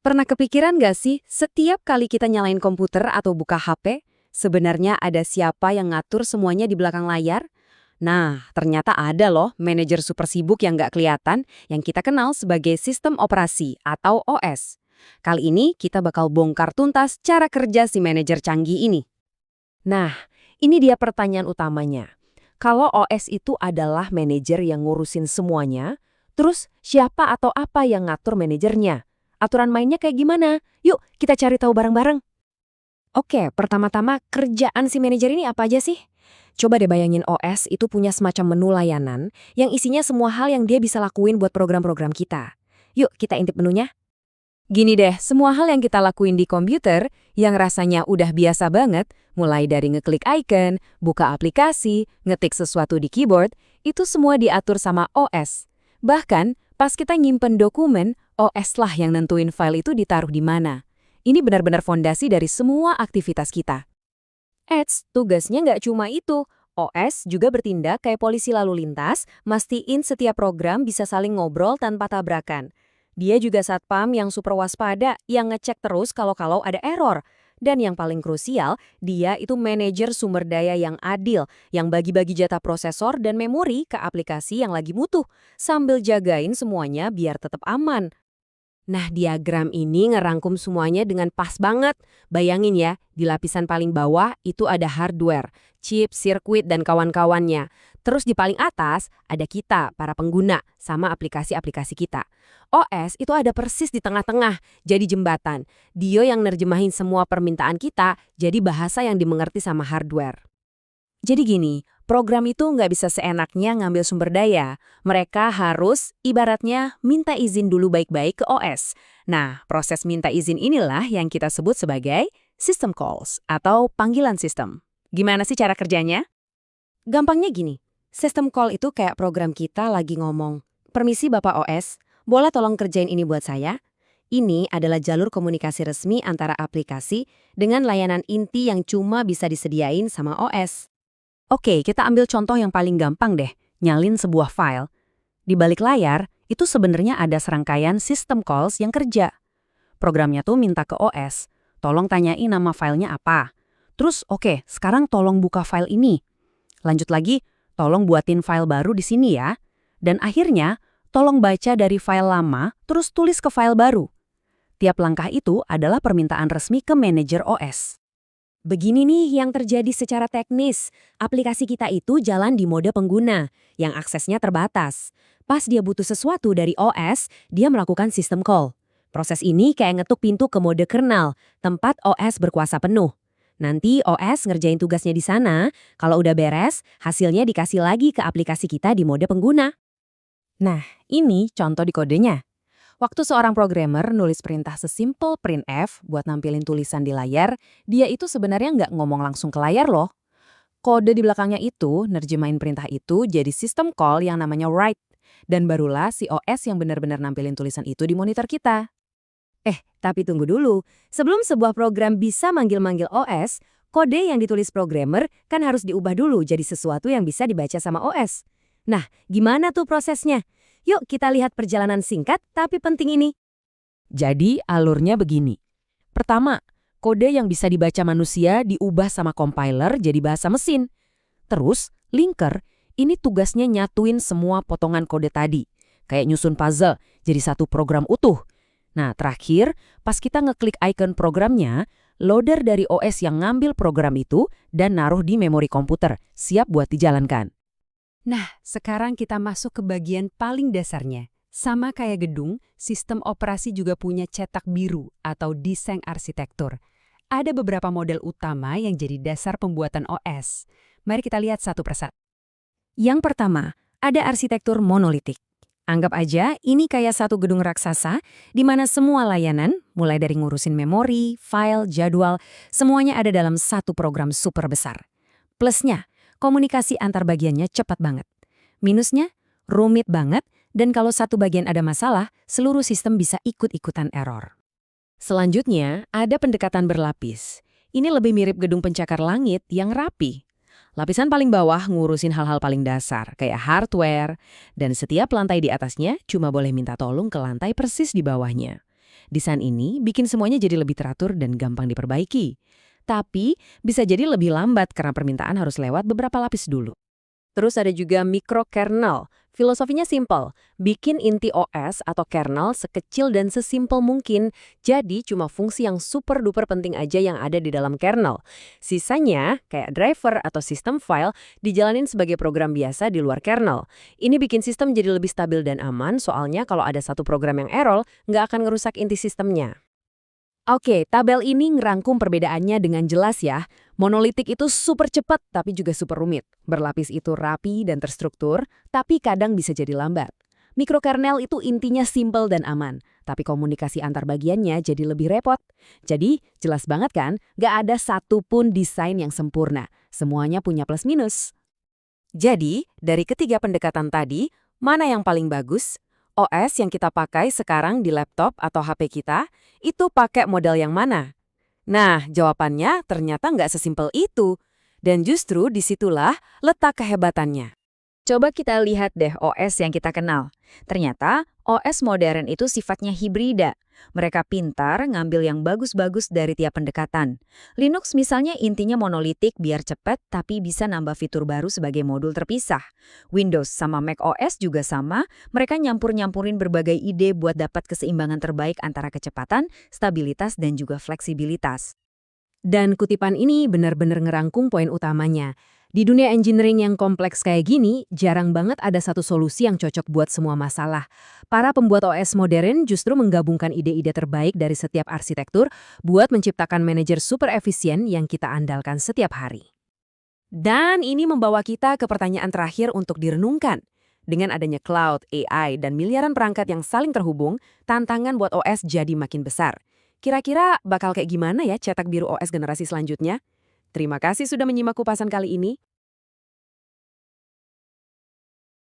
Pernah kepikiran nggak sih, setiap kali kita nyalain komputer atau buka HP, sebenarnya ada siapa yang ngatur semuanya di belakang layar? Nah, ternyata ada loh manajer super sibuk yang nggak kelihatan, yang kita kenal sebagai sistem operasi atau OS. Kali ini kita bakal bongkar tuntas cara kerja si manajer canggih ini. Nah, ini dia pertanyaan utamanya. Kalau OS itu adalah manajer yang ngurusin semuanya, terus siapa atau apa yang ngatur manajernya? Aturan mainnya kayak gimana? Yuk, kita cari tahu bareng-bareng. Oke, pertama-tama kerjaan si manajer ini apa aja sih? Coba deh bayangin OS itu punya semacam menu layanan yang isinya semua hal yang dia bisa lakuin buat program-program kita. Yuk, kita intip menunya. Gini deh, semua hal yang kita lakuin di komputer, yang rasanya udah biasa banget, mulai dari ngeklik icon, buka aplikasi, ngetik sesuatu di keyboard, itu semua diatur sama OS. Bahkan, pas kita nyimpen dokumen, OS lah yang nentuin file itu ditaruh di mana. Ini benar-benar fondasi dari semua aktivitas kita. Tugasnya nggak cuma itu. OS juga bertindak kayak polisi lalu lintas, mastiin setiap program bisa saling ngobrol tanpa tabrakan. Dia juga satpam yang super waspada, yang ngecek terus kalau ada error. Dan yang paling krusial, dia itu manajer sumber daya yang adil, yang bagi-bagi jatah prosesor dan memori ke aplikasi yang lagi butuh, sambil jagain semuanya biar tetap aman. Nah, diagram ini ngerangkum semuanya dengan pas banget. Bayangin ya, di lapisan paling bawah itu ada hardware, chip, sirkuit, dan kawan-kawannya. Terus di paling atas ada kita, para pengguna, sama aplikasi-aplikasi kita. OS itu ada persis di tengah-tengah, jadi jembatan. Dia yang nerjemahin semua permintaan kita, jadi bahasa yang dimengerti sama hardware. Jadi gini, program itu nggak bisa seenaknya ngambil sumber daya. Mereka harus, ibaratnya, minta izin dulu baik-baik ke OS. Nah, proses minta izin inilah yang kita sebut sebagai system calls atau panggilan sistem. Gimana sih cara kerjanya? Gampangnya gini, system call itu kayak program kita lagi ngomong, "Permisi Bapak OS, boleh tolong kerjain ini buat saya?" Ini adalah jalur komunikasi resmi antara aplikasi dengan layanan inti yang cuma bisa disediain sama OS. Oke, kita ambil contoh yang paling gampang deh, nyalin sebuah file. Di balik layar, itu sebenarnya ada serangkaian system calls yang kerja. Programnya tuh minta ke OS, tolong tanyain nama filenya apa. Terus, oke, sekarang tolong buka file ini. Lanjut lagi, tolong buatin file baru di sini ya. Dan akhirnya, tolong baca dari file lama, terus tulis ke file baru. Tiap langkah itu adalah permintaan resmi ke manajer OS. Begini nih yang terjadi secara teknis. Aplikasi kita itu jalan di mode pengguna, yang aksesnya terbatas. Pas dia butuh sesuatu dari OS, dia melakukan system call. Proses ini kayak ngetuk pintu ke mode kernel, tempat OS berkuasa penuh. Nanti OS ngerjain tugasnya di sana, kalau udah beres, hasilnya dikasih lagi ke aplikasi kita di mode pengguna. Nah, ini contoh di kodenya. Waktu seorang programmer nulis perintah sesimpel printf buat nampilin tulisan di layar, dia itu sebenarnya nggak ngomong langsung ke layar loh. Kode di belakangnya itu nerjemahin perintah itu jadi sistem call yang namanya write. Dan barulah si OS yang benar-benar nampilin tulisan itu di monitor kita. Tapi tunggu dulu. Sebelum sebuah program bisa manggil-manggil OS, kode yang ditulis programmer kan harus diubah dulu jadi sesuatu yang bisa dibaca sama OS. Nah, gimana tuh prosesnya? Yuk kita lihat perjalanan singkat tapi penting ini. Jadi alurnya begini. Pertama, kode yang bisa dibaca manusia diubah sama compiler jadi bahasa mesin. Terus, linker, ini tugasnya nyatuin semua potongan kode tadi. Kayak nyusun puzzle, jadi satu program utuh. Nah, terakhir, pas kita ngeklik icon programnya, loader dari OS yang ngambil program itu dan naruh di memori komputer, siap buat dijalankan. Nah, sekarang kita masuk ke bagian paling dasarnya. Sama kayak gedung, sistem operasi juga punya cetak biru atau desain arsitektur. Ada beberapa model utama yang jadi dasar pembuatan OS. Mari kita lihat satu persatu. Yang pertama, ada arsitektur monolitik. Anggap aja ini kayak satu gedung raksasa di mana semua layanan, mulai dari ngurusin memori, file, jadwal, semuanya ada dalam satu program super besar. Plusnya, komunikasi antar bagiannya cepat banget. Minusnya, rumit banget, dan kalau satu bagian ada masalah, seluruh sistem bisa ikut-ikutan error. Selanjutnya, ada pendekatan berlapis. Ini lebih mirip gedung pencakar langit yang rapi. Lapisan paling bawah ngurusin hal-hal paling dasar, kayak hardware, dan setiap lantai di atasnya cuma boleh minta tolong ke lantai persis di bawahnya. Desain ini bikin semuanya jadi lebih teratur dan gampang diperbaiki. Tapi bisa jadi lebih lambat karena permintaan harus lewat beberapa lapis dulu. Terus ada juga microkernel. Filosofinya simple, bikin inti OS atau kernel sekecil dan sesimpel mungkin, jadi cuma fungsi yang super duper penting aja yang ada di dalam kernel. Sisanya, kayak driver atau sistem file, dijalanin sebagai program biasa di luar kernel. Ini bikin sistem jadi lebih stabil dan aman, soalnya kalau ada satu program yang error, nggak akan ngerusak inti sistemnya. Oke, tabel ini ngerangkum perbedaannya dengan jelas ya. Monolitik itu super cepat tapi juga super rumit. Berlapis itu rapi dan terstruktur, tapi kadang bisa jadi lambat. Mikrokernel itu intinya simple dan aman, tapi komunikasi antar bagiannya jadi lebih repot. Jadi, jelas banget kan, gak ada satupun desain yang sempurna. Semuanya punya plus minus. Jadi, dari ketiga pendekatan tadi, mana yang paling bagus? OS yang kita pakai sekarang di laptop atau HP kita, itu pakai model yang mana? Nah, jawabannya ternyata nggak sesimpel itu. Dan justru disitulah letak kehebatannya. Coba kita lihat deh OS yang kita kenal. Ternyata OS modern itu sifatnya hibrida. Mereka pintar ngambil yang bagus-bagus dari tiap pendekatan. Linux misalnya intinya monolitik biar cepat tapi bisa nambah fitur baru sebagai modul terpisah. Windows sama Mac OS juga sama, mereka nyampur-nyampurin berbagai ide buat dapat keseimbangan terbaik antara kecepatan, stabilitas, dan juga fleksibilitas. Dan kutipan ini benar-benar ngerangkum poin utamanya. Di dunia engineering yang kompleks kayak gini, jarang banget ada satu solusi yang cocok buat semua masalah. Para pembuat OS modern justru menggabungkan ide-ide terbaik dari setiap arsitektur buat menciptakan manajer super efisien yang kita andalkan setiap hari. Dan ini membawa kita ke pertanyaan terakhir untuk direnungkan. Dengan adanya cloud, AI, dan miliaran perangkat yang saling terhubung, tantangan buat OS jadi makin besar. Kira-kira bakal kayak gimana ya cetak biru OS generasi selanjutnya? Terima kasih sudah menyimak kupasan kali ini.